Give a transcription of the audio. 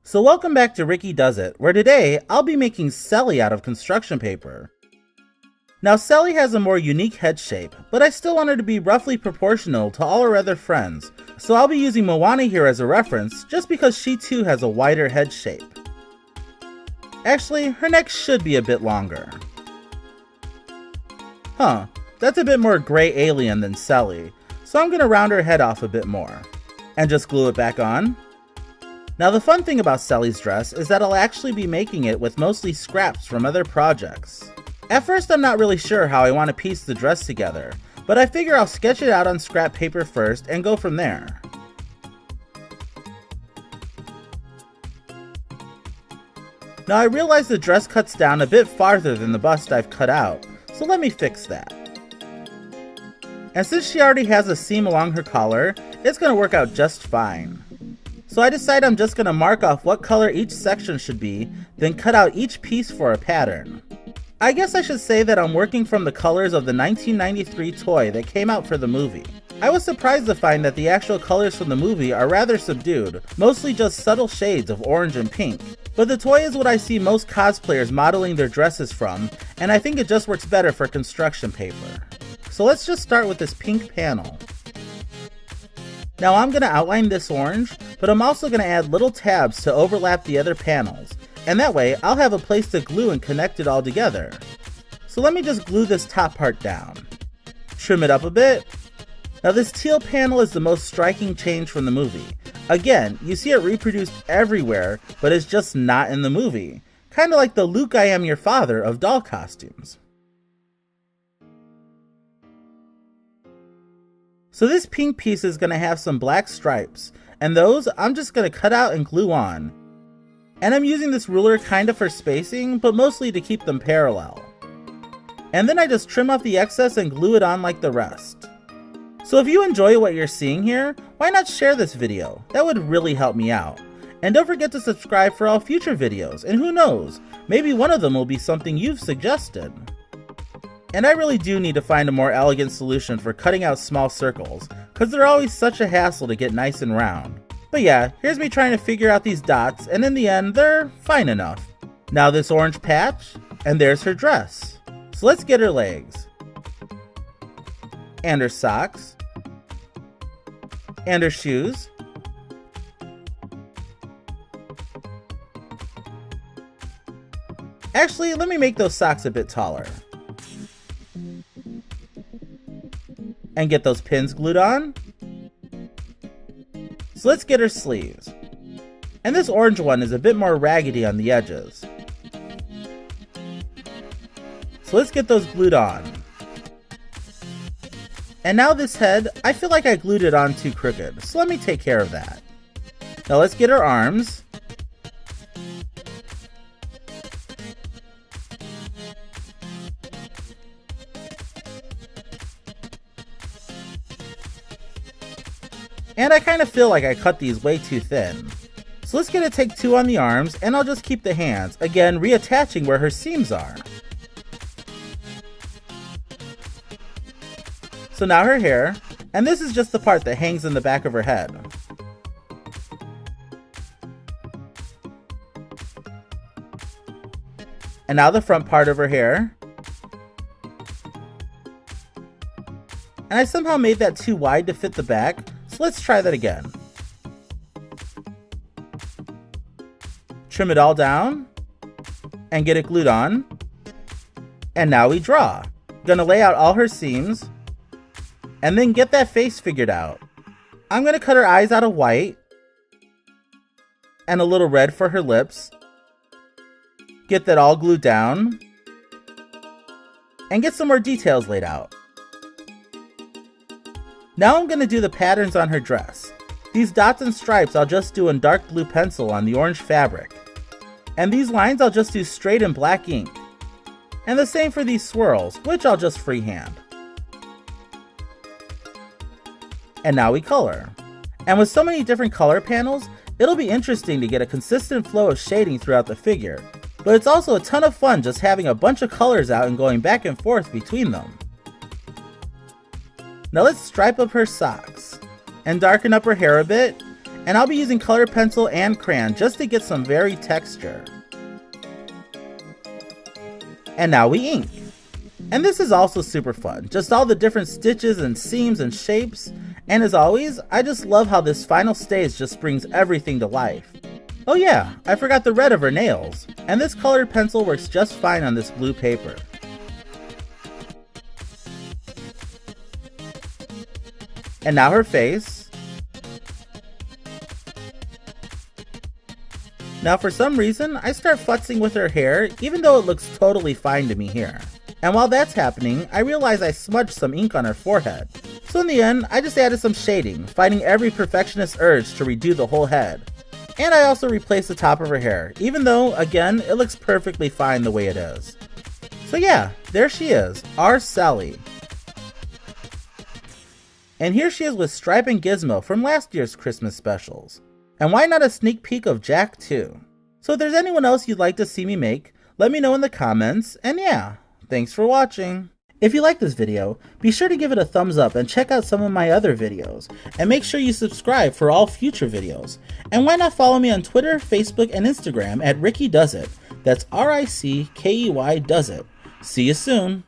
So welcome back to Rickey Does It, where today I'll be making Selly out of construction paper. Now Selly has a more unique head shape, but I still want her to be roughly proportional to all her other friends, so I'll be using Moana here as a reference just because she too has a wider head shape. Actually, her neck should be a bit longer. That's a bit more gray alien than Selly, so I'm going to round her head off a bit more. And just glue it back on. Now the fun thing about Selly's dress is that I'll actually be making it with mostly scraps from other projects. At first I'm not really sure how I want to piece the dress together, but I figure I'll sketch it out on scrap paper first and go from there. Now I realize the dress cuts down a bit farther than the bust I've cut out, so let me fix that. And since she already has a seam along her collar, it's going to work out just fine. So I decide I'm just going to mark off what color each section should be, then cut out each piece for a pattern. I guess I should say that I'm working from the colors of the 1993 toy that came out for the movie. I was surprised to find that the actual colors from the movie are rather subdued, mostly just subtle shades of orange and pink. But the toy is what I see most cosplayers modeling their dresses from, and I think it just works better for construction paper. So let's just start with this pink panel. Now I'm going to outline this orange, but I'm also going to add little tabs to overlap the other panels, and that way I'll have a place to glue and connect it all together. So let me just glue this top part down. Trim it up a bit. Now this teal panel is the most striking change from the movie. Again, you see it reproduced everywhere, but it's just not in the movie. Kinda like the Luke I am your father of doll costumes. So this pink piece is going to have some black stripes, and those I'm just going to cut out and glue on. And I'm using this ruler kinda for spacing, but mostly to keep them parallel. And then I just trim off the excess and glue it on like the rest. So if you enjoy what you're seeing here, why not share this video? That would really help me out. And don't forget to subscribe for all future videos, and who knows, maybe one of them will be something you've suggested. And I really do need to find a more elegant solution for cutting out small circles, cause they're always such a hassle to get nice and round. But yeah, here's me trying to figure out these dots, and in the end, they're fine enough. Now this orange patch, and there's her dress. So let's get her legs. And her socks. And her shoes. Actually, let me make those socks a bit taller. And get those pins glued on. So let's get her sleeves. And this orange one is a bit more raggedy on the edges. So let's get those glued on. And now this head, I feel like I glued it on too crooked, so let me take care of that. Now let's get her arms. And I kind of feel like I cut these way too thin. So let's get a take 2 on the arms, and I'll just keep the hands, again reattaching where her seams are. So now her hair, and this is just the part that hangs in the back of her head. And now the front part of her hair. And I somehow made that too wide to fit the back, so let's try that again. Trim it all down, and get it glued on. And now we draw. Gonna lay out all her seams, and then get that face figured out. I'm gonna cut her eyes out of white, and a little red for her lips. Get that all glued down, and get some more details laid out. Now I'm going to do the patterns on her dress. These dots and stripes I'll just do in dark blue pencil on the orange fabric. And these lines I'll just do straight in black ink. And the same for these swirls, which I'll just freehand. And now we color. And with so many different color panels, it'll be interesting to get a consistent flow of shading throughout the figure. But it's also a ton of fun just having a bunch of colors out and going back and forth between them. Now let's stripe up her socks, and darken up her hair a bit, And I'll be using colored pencil and crayon just to get some varied texture. And now we ink. And this is also super fun, just all the different stitches and seams and shapes. And as always, I just love how this final stage just brings everything to life. Oh yeah, I forgot the red of her nails, and this colored pencil works just fine on this blue paper. And now her face. Now for some reason, I start futzing with her hair, even though it looks totally fine to me here. And while that's happening, I realize I smudged some ink on her forehead. So in the end, I just added some shading, fighting every perfectionist urge to redo the whole head. And I also replaced the top of her hair, even though, again, it looks perfectly fine the way it is. So yeah, there she is, our Sally. And here she is with Stripe and Gizmo from last year's Christmas specials. And why not a sneak peek of Jack too? So if there's anyone else you'd like to see me make, let me know in the comments, and yeah, thanks for watching. If you like this video, be sure to give it a thumbs up and check out some of my other videos, and make sure you subscribe for all future videos. And why not follow me on Twitter, Facebook, and Instagram at Rickey Does It. That's Rickey Does It. See you soon.